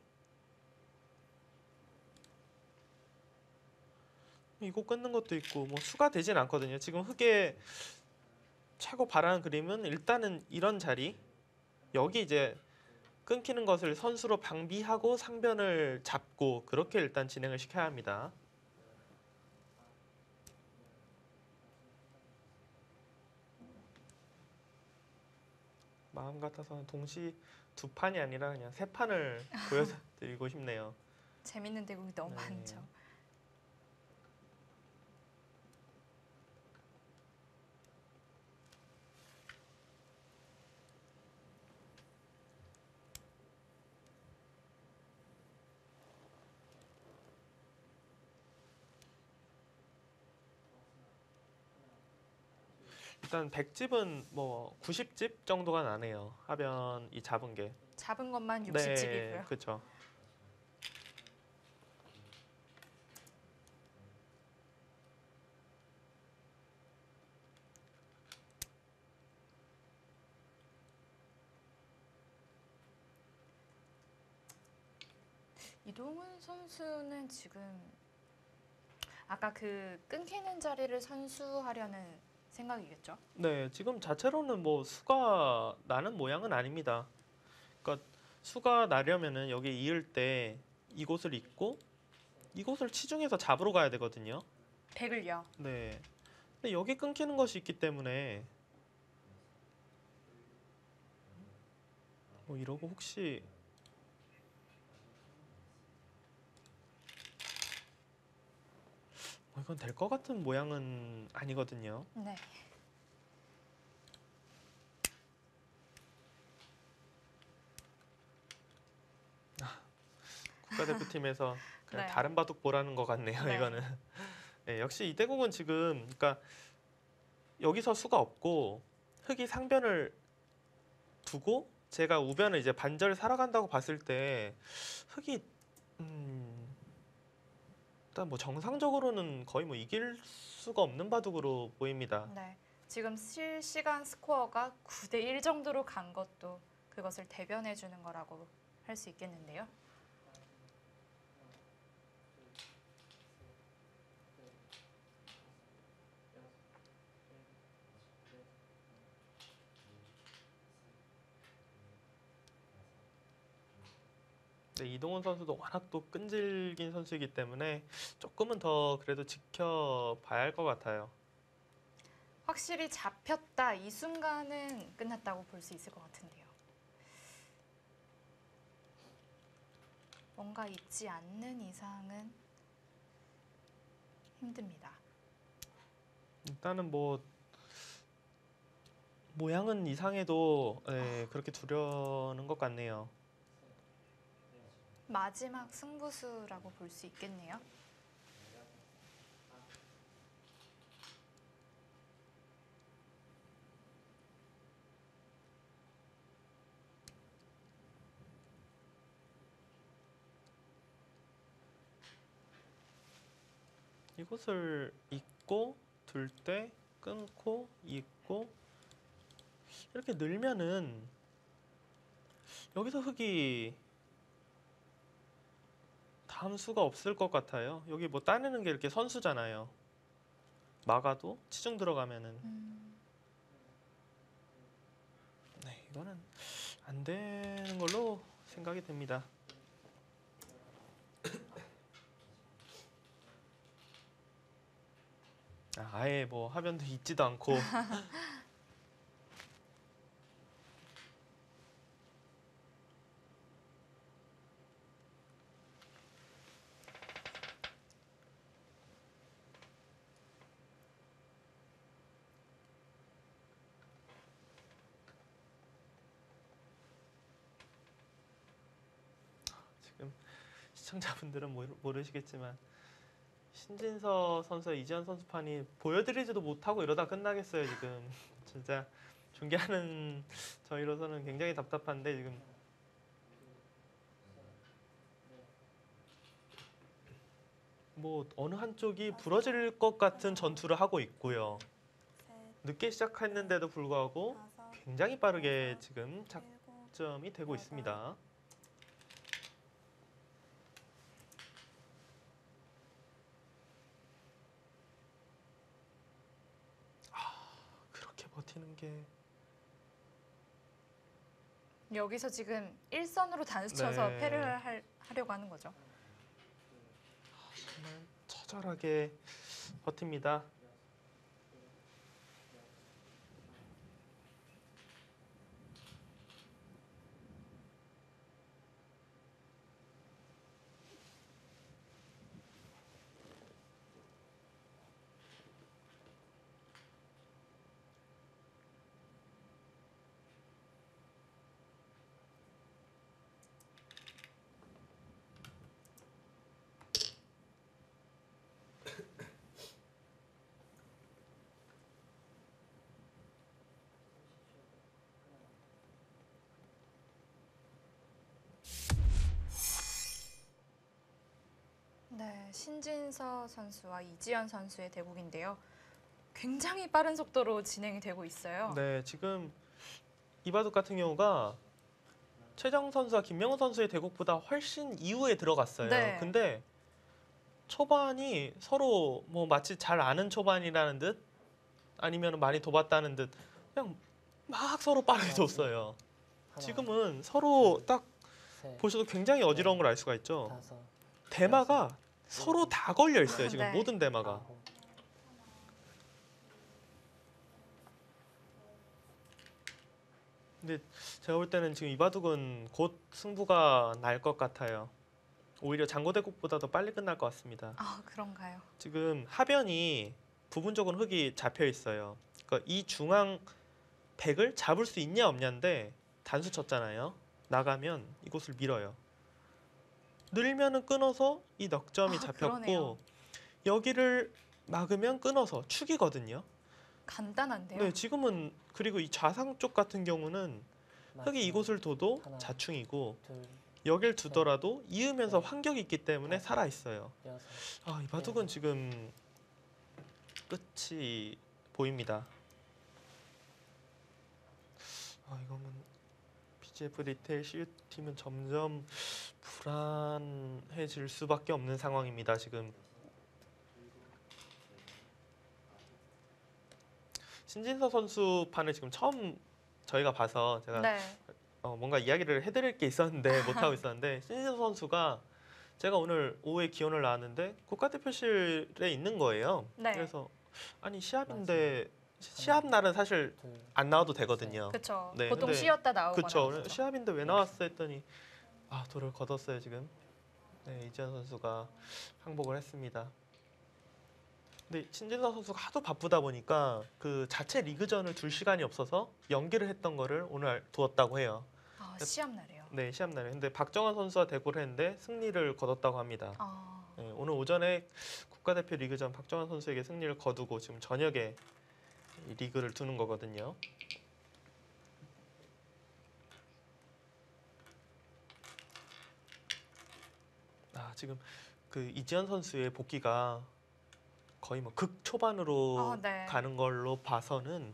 이곳 끊는 것도 있고 뭐 수가 되진 않거든요. 지금 흑의 최고 바라는 그림은 일단은 이런 자리 여기 이제 끊기는 것을 선수로 방비하고 상변을 잡고 그렇게 일단 진행을 시켜야 합니다. 마음 같아서는 동시 두 판이 아니라 그냥 세 판을 보여드리고 싶네요. 재밌는 대국이 너무 네. 많죠. 일단 100집은 뭐 90집 정도가 나네요. 하변이 잡은 게. 잡은 것만 네, 60집이고요. 그렇죠. 이동훈 선수는 지금 아까 그 끊기는 자리를 선수하려는 생각이겠죠? 네, 지금 자체로는 뭐 수가 나는 모양은 아닙니다. 그러니까 수가 나려면은 여기 이을 때 이곳을 잇고 이곳을 치중해서 잡으러 가야 되거든요. 100을요. 네. 근데 여기 끊기는 것이 있기 때문에 뭐 이러고 혹시 이건 될 것 같은 모양은 아니거든요. 네. 국가대표팀에서 그냥 네. 다른 바둑 보라는 것 같네요. 네. 이거는. 네, 역시 이대국은 지금 그러니까 여기서 수가 없고 흑이 상변을 두고 제가 우변을 이제 반절 살아간다고 봤을 때 흑이 일단 뭐 정상적으로는 거의 뭐 이길 수가 없는 바둑으로 보입니다. 네. 지금 실시간 스코어가 9대1 정도로 간 것도 그것을 대변해 주는 거라고 할 수 있겠는데요. 네, 이동훈 선수도 워낙 또 끈질긴 선수이기 때문에 조금은 더 그래도 지켜봐야 할 것 같아요. 확실히 잡혔다 이 순간은 끝났다고 볼 수 있을 것 같은데요. 뭔가 있지 않는 이상은 힘듭니다. 일단은 뭐 모양은 이상해도 그렇게 두려는 것 같네요. 마지막 승부수라고 볼 수 있겠네요. 이곳을 잇고 둘 때 끊고 잇고 이렇게 늘면은 여기서 흑이 다음 수가 없을 것 같아요. 여기 뭐 따내는 게 이렇게 선수잖아요. 막아도 치중 들어가면은 네, 이거는 안 되는 걸로 생각이 됩니다. 아예 뭐 화면도 있지도 않고 지금 시청자분들은 모르시겠지만 신진서 선수와 이지현 선수 판이 보여드리지도 못하고 이러다 끝나겠어요 지금. 진짜 중계하는 저희로서는 굉장히 답답한데 지금 뭐 어느 한쪽이 부러질 것 같은 전투를 하고 있고요. 셋, 늦게 시작했는데도 불구하고 다섯, 굉장히 빠르게 지금 일곱, 작점이 되고 있습니다. 그렇게 버티는 게 여기서 지금 일선으로 단수 쳐서 네. 패를 하려고 하는 거죠. 정말 처절하게 버팁니다. 네, 신진서 선수와 이지현 선수의 대국인데요. 굉장히 빠른 속도로 진행이 되고 있어요. 네, 지금 이바둑 같은 경우가 최정 선수와 김명훈 선수의 대국보다 훨씬 이후에 들어갔어요. 네. 근데 초반이 서로 뭐 마치 잘 아는 초반이라는 듯 아니면 많이 도봤다는 듯 그냥 막 서로 빠르게 뒀어요. 지금은 서로 딱 셋, 보셔도 굉장히 어지러운 걸 알 수가 있죠. 다섯, 대마가 서로 다 걸려 있어요. 지금 네. 모든 대마가. 아홉, 근데 제가 볼 때는 지금 이바둑은 곧 승부가 날 것 같아요. 오히려 장고대국보다 더 빨리 끝날 것 같습니다. 아, 그런가요? 지금 하변이 부분적으로 흙이 잡혀 있어요. 그러니까 이 중앙 백을 잡을 수 있냐 없냐인데 단수 쳤잖아요. 나가면 이곳을 밀어요. 늘면은 끊어서 이 넉점이 아, 잡혔고 그러네요. 여기를 막으면 끊어서 축이거든요. 간단한데요. 네, 지금은 그리고 이 좌상 쪽 같은 경우는 흙이 마지막, 이곳을 둬도 하나, 자충이고 둘, 여길 두더라도 이으면서 넷, 환경이 있기 때문에 다섯, 살아 있어요. 여섯, 아, 이 바둑은 지금 끝이 보입니다. 아, 이거는 BGF 리테일 CU 팀은 점점 불안해질 수밖에 없는 상황입니다. 지금 신진서 선수 판을 지금 처음 저희가 봐서 제가 네. 뭔가 이야기를 해드릴 게 있었는데 못하고 있었는데 신진서 선수가 제가 오늘 오후에 기원을 나왔는데 국가대표실에 있는 거예요. 네. 그래서 아니 시합인데 시합 날은 사실 둘, 안 나와도 되거든요. 그렇죠. 네, 보통 근데- 쉬었다 나오거나. 그쵸. 그러죠. 시합인데 왜 나왔어 했더니 돌을 걷었어요 지금. 네, 이지현 선수가 항복을 했습니다. 근데 신진서 선수가 하도 바쁘다 보니까 그 자체 리그전을 둘 시간이 없어서 연기를 했던 거를 오늘 두었다고 해요. 아, 시합 날이에요. 네, 시합 날에. 근데 박정환 선수와 대구를 했는데 승리를 거뒀다고 합니다. 아, 네, 오늘 오전에 국가대표 리그전 박정환 선수에게 승리를 거두고 지금 저녁에 이 리그를 두는 거거든요. 지금 그 이지현 선수의 복귀가 거의 뭐 극초반으로 네. 가는 걸로 봐서는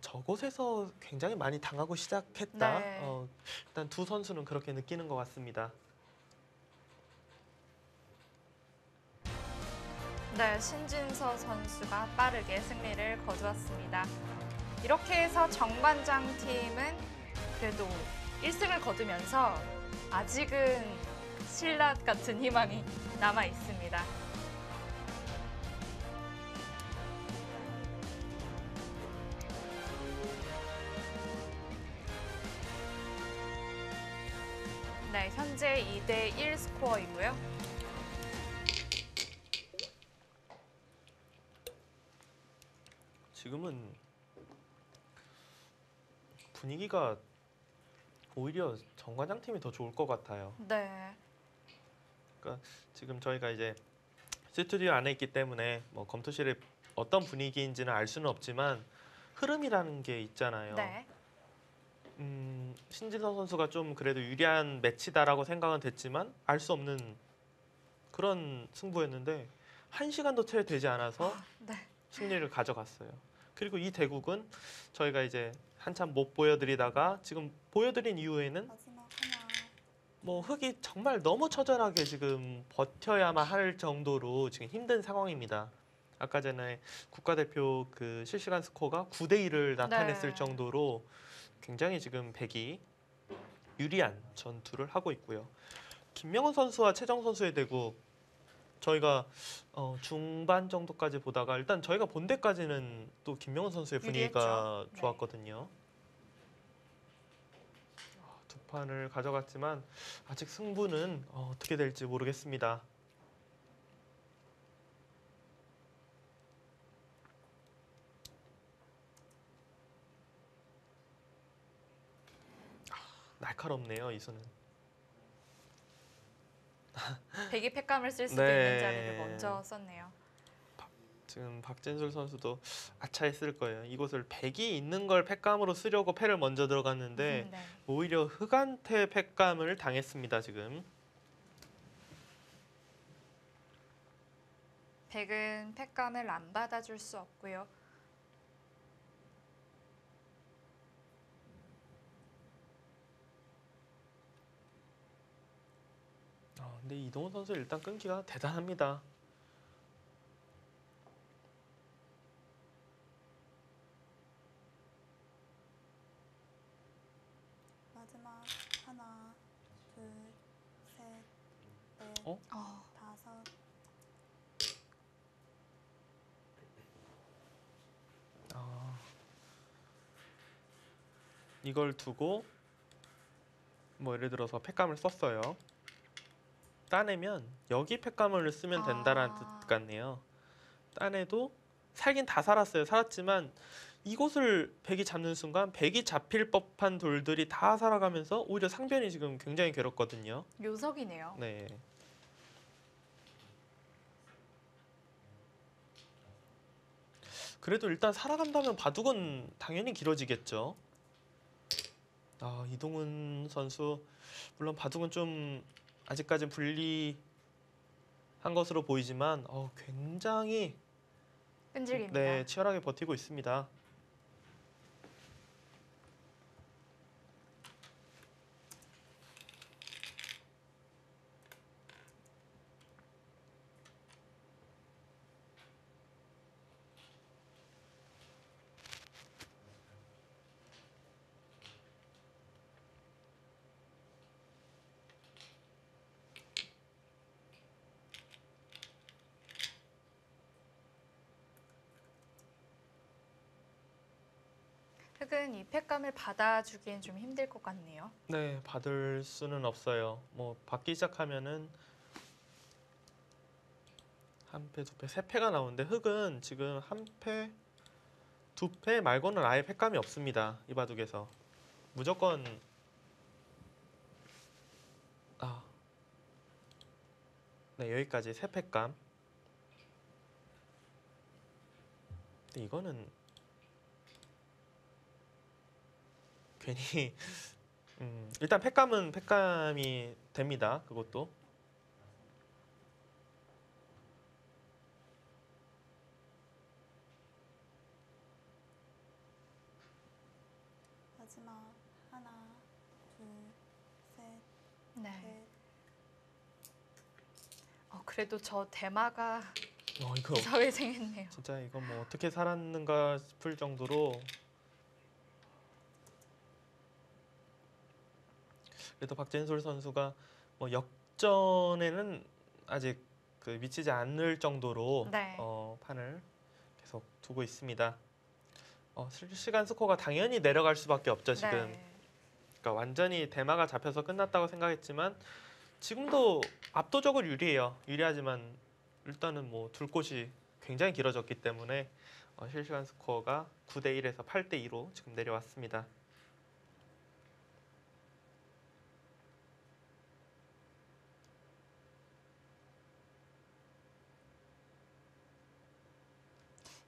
저곳에서 굉장히 많이 당하고 시작했다. 네. 일단 두 선수는 그렇게 느끼는 것 같습니다. 네, 신진서 선수가 빠르게 승리를 거두었습니다. 이렇게 해서 정관장 팀은 그래도 1승을 거두면서 아직은 신라 같은 희망이 남아 있습니다. 네, 현재 2대1 스코어이고요. 지금은 분위기가 오히려 정관장 팀이 더 좋을 것 같아요. 네. 그러니까 지금 저희가 이제 스튜디오 안에 있기 때문에 뭐 검토실의 어떤 분위기인지는 알 수는 없지만 흐름이라는 게 있잖아요. 네. 신진서 선수가 좀 그래도 유리한 매치다라고 생각은 됐지만 알 수 없는 그런 승부였는데 1시간도 채 되지 않아서 네. 승리를 가져갔어요. 그리고 이 대국은 저희가 이제 한참 못 보여드리다가 지금 보여드린 이후에는 마지막 하나, 뭐 흙이 정말 너무 처절하게 지금 버텨야만 할 정도로 지금 힘든 상황입니다. 아까 전에 국가대표 그 실시간 스코어가 9대1을 나타냈을 네. 정도로 굉장히 지금 백이 유리한 전투를 하고 있고요. 김명훈 선수와 최정 선수의 대국 저희가 중반 정도까지 보다가 일단 저희가 본 데까지는 또 김명훈 선수의 분위기가 유리했죠. 네. 좋았거든요. 두 판을 가져갔지만 아직 승부는 어떻게 될지 모르겠습니다. 날카롭네요, 이 수는. 백이 팩감을 쓸 수도 네. 있는 자리를 먼저 썼네요. 지금 박진술 선수도 아차했을 거예요. 이곳을 백이 있는 걸 팩감으로 쓰려고 패를 먼저 들어갔는데 네. 오히려 흑한테 팩감을 당했습니다. 지금. 백은 팩감을 안 받아줄 수 없고요. 근데 이동훈 선수 일단 끈기가 대단합니다. 마지막 하나, 둘, 셋, 넷, 어? 다섯. 이걸 두고 뭐 예를 들어서 팩감을 썼어요. 따내면 여기 팩감을 쓰면 된다라는 뜻 같네요. 따내도 살긴 다 살았어요. 살았지만 이곳을 백이 잡는 순간 백이 잡힐 법한 돌들이 다 살아가면서 오히려 상변이 지금 굉장히 괴롭거든요. 묘석이네요. 네. 그래도 일단 살아간다면 바둑은 당연히 길어지겠죠. 이동훈 선수 물론 바둑은 좀 아직까진 불리한 것으로 보이지만 굉장히 끈질깁니다. 네, 치열하게 버티고 있습니다. 흑은 이 팩감을 받아주기엔 좀 힘들 것 같네요. 네, 받을 수는 없어요. 뭐 받기 시작하면은 한 패, 두 패, 세 패가 나오는데 흑은 지금 한 패, 두 패 말고는 아예 팩감이 없습니다. 이 바둑에서 무조건 네, 여기까지 세 팩감. 근데 이거는 괜히 일단 팩감은 팩감이 됩니다. 그것도. 마지막 하나, 둘, 셋, 네. 넷. 그래도 저 대마가 이거 사회생했네요. 진짜 이거 뭐 어떻게 살았는가 싶을 정도로 그래도 박진솔 선수가 뭐 역전에는 아직 그 미치지 않을 정도로 네. 판을 계속 두고 있습니다. 실시간 스코어가 당연히 내려갈 수밖에 없죠 지금. 네. 그러니까 완전히 대마가 잡혀서 끝났다고 생각했지만 지금도 압도적으로 유리해요. 유리하지만 일단은 뭐 둘 곳이 굉장히 길어졌기 때문에 실시간 스코어가 9대 1에서 8대 2로 지금 내려왔습니다.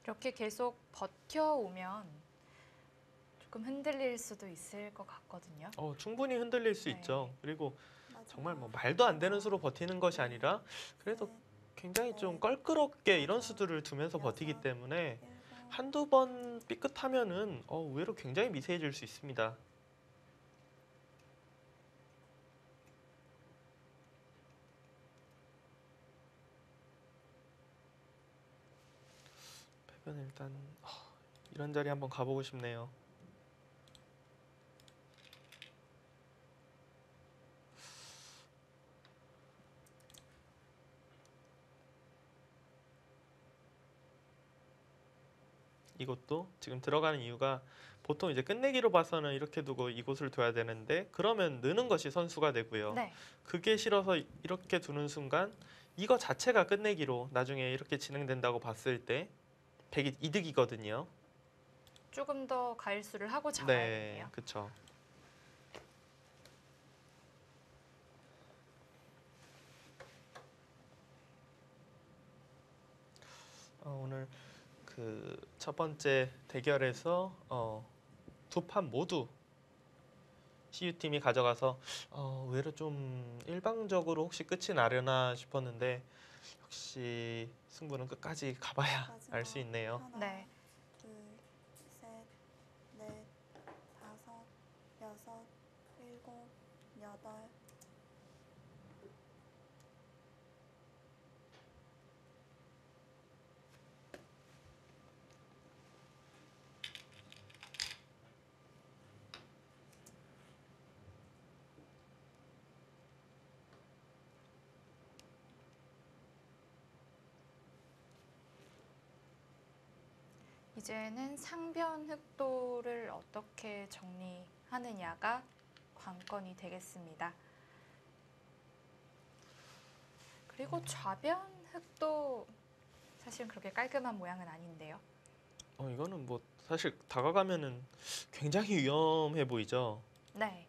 이렇게 계속 버텨오면 조금 흔들릴 수도 있을 것 같거든요. 충분히 흔들릴 수 네. 있죠. 그리고 마지막 정말 뭐 말도 안 되는 수로 버티는 것이 아니라 그래도 굉장히 좀 껄끄럽게 이런 수들을 두면서 버티기 때문에 한두 번 삐끗하면은 의외로 굉장히 미세해질 수 있습니다. 패배는 일단 이런 자리 한번 가보고 싶네요. 이것도 지금 들어가는 이유가 보통 이제 끝내기로 봐서는 이렇게 두고 이곳을 둬야 되는데 그러면 느는 것이 선수가 되고요. 네. 그게 싫어서 이렇게 두는 순간 이거 자체가 끝내기로 나중에 이렇게 진행된다고 봤을 때 백이 이득이거든요. 조금 더 가일수를 하고 잡아야겠네요. 네, 그렇죠. 오늘 그 첫 번째 대결에서 두 판 모두 CU팀이 가져가서 의외로 좀 일방적으로 혹시 끝이 나려나 싶었는데 역시 승부는 끝까지 가봐야 알 수 있네요. 하나, 네. 둘, 셋, 넷, 다섯, 여섯, 일곱, 여덟. 이제는 상변 흑도를 어떻게 정리하느냐가 관건이 되겠습니다. 그리고 좌변 흑도 사실은 그렇게 깔끔한 모양은 아닌데요. 이거는 뭐 사실 다가가면은 굉장히 위험해 보이죠. 네.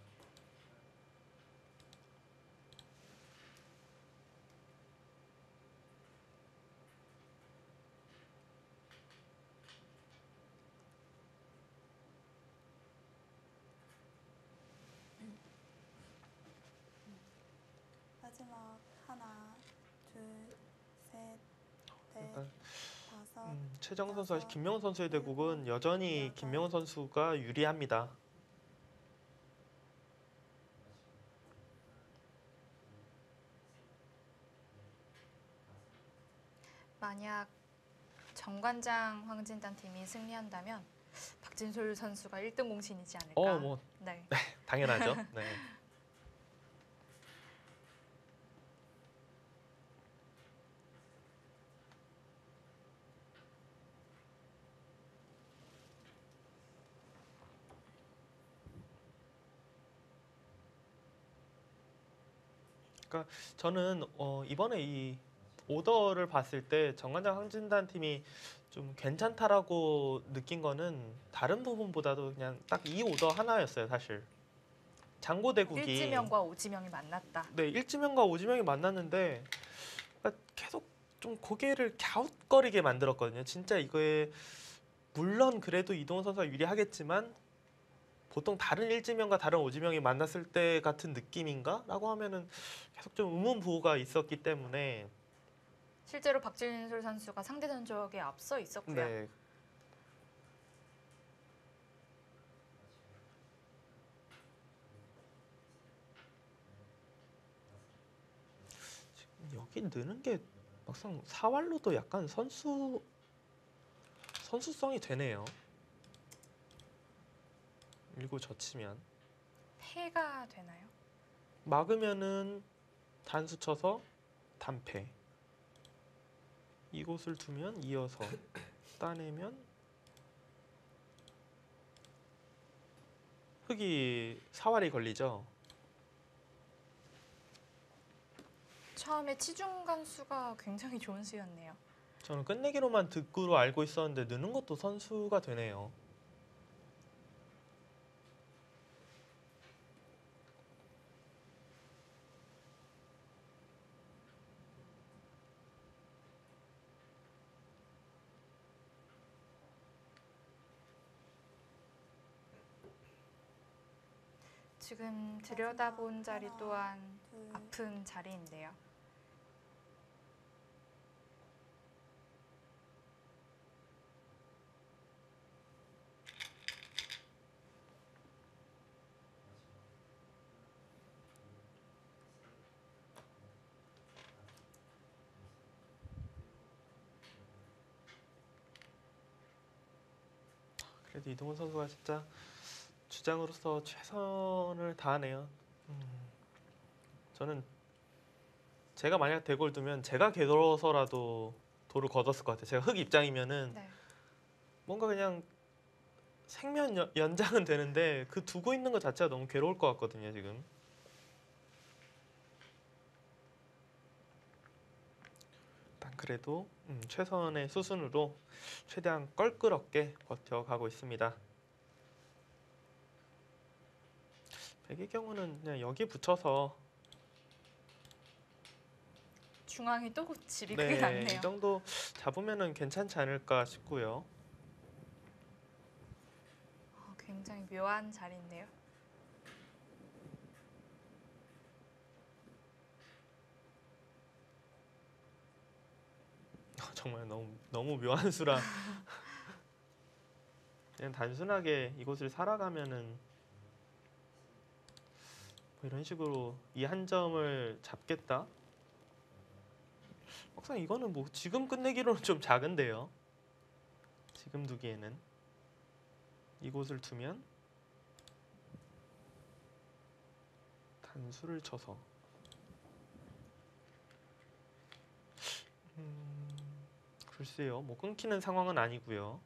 마지막 하나, 둘, 셋, 넷, 약간 다섯. 최정 선수와 김명훈 선수의 대국은 여전히 김명훈 선수가 유리합니다. 만약 정관장 황진단 팀이 승리한다면 박진솔 선수가 1등 공신이지 않을까. 뭐 네. 당연하죠. 네. 그러니까 저는 이번에 이 오더를 봤을 때 정관장 황진단 팀이 좀 괜찮다라고 느낀 거는 다른 부분보다도 그냥 딱 이 오더 하나였어요, 사실. 장고 대국이 일지명과 오지명이 만났다. 네, 일지명과 오지명이 만났는데 그러니까 계속 좀 고개를 갸웃거리게 만들었거든요. 진짜 이거에 물론 그래도 이동훈 선수가 유리하겠지만 보통 다른 일지명과 다른 오지명이 만났을 때 같은 느낌인가? 라고 하면은 계속 좀 의문부호가 있었기 때문에 실제로 박진솔 선수가 상대 전적에 앞서 있었고요. 네. 지금 여기 느는 게 막상 사활로도 약간 선수성이 되네요. 일구 젖히면 패가 되나요? 막으면은 단수 쳐서 단패. 이곳을 두면 이어서 따내면 흑이 사활이 걸리죠. 처음에 치중 간수가 굉장히 좋은 수였네요. 저는 끝내기로만 득구로 알고 있었는데 느는 것도 선수가 되네요. 지금 들여다본 자리 하나, 또한 둘, 아픈 자리인데요. 그래도 이동훈 선수가 진짜 주장으로서 최선을 다하네요. 저는 제가 만약 대골 두면 제가 개돌어서라도 돌을 걷었을 것 같아요. 제가 흑 입장이면은 네. 뭔가 그냥 생면 연장은 되는데 그 두고 있는 것 자체가 너무 괴로울 것 같거든요, 지금. 일단 그래도 최선의 수순으로 최대한 껄끄럽게 버텨가고 있습니다. 백의 경우는 그냥 여기 붙여서 중앙이 또 집이 크게 났네요. 이 정도 잡으면은 괜찮지 않을까 싶고요. 굉장히 묘한 자리인데요. 정말 너무 묘한 수라. 그냥 단순하게 이곳을 살아가면은 뭐 이런 식으로 이 한 점을 잡겠다. 막상 이거는 뭐 지금 끝내기로는 좀 작은데요. 지금 두기에는 이곳을 두면 단수를 쳐서 글쎄요, 뭐 끊기는 상황은 아니고요.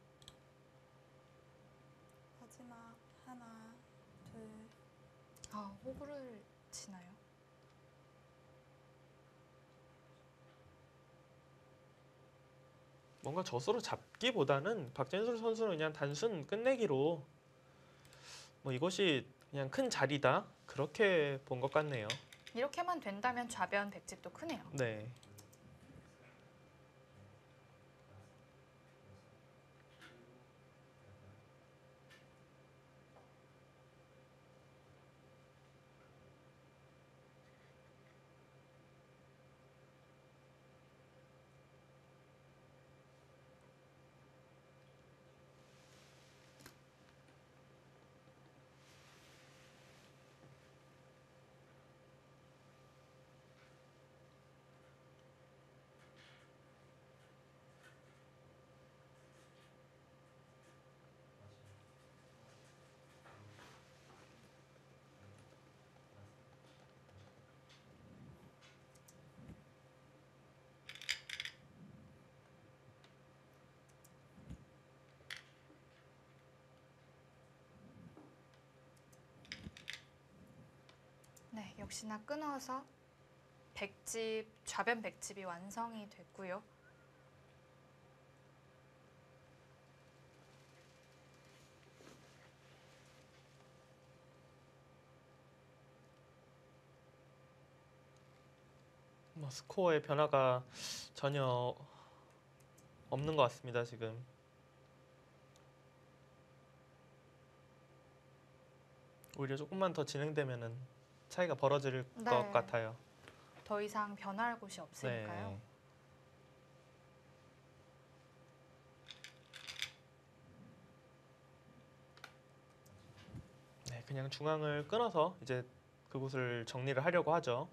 마지막 하나, 둘, 호구를 치나요? 뭔가 젖으로 잡기보다는 박진술 선수는 그냥 단순 끝내기로 뭐 이것이 그냥 큰 자리다 그렇게 본 것 같네요. 이렇게만 된다면 좌변 백집도 크네요. 네. 네, 역시나 끊어서 백집, 좌변 백집이 완성이 됐고요. 뭐 스코어의 변화가 전혀 없는 것 같습니다, 지금. 오히려 조금만 더 진행되면은 차이가 벌어질 네. 것 같아요. 더 이상 변화할 곳이 없으니까요. 네, 그냥 중앙을 끊어서 이제 그곳을 정리를 하려고 하죠.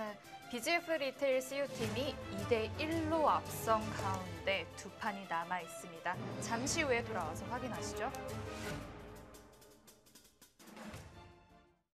네, BGF 리테일 CU팀이 2대1로 앞선 가운데 두 판이 남아 있습니다. 잠시 후에 돌아와서 확인하시죠.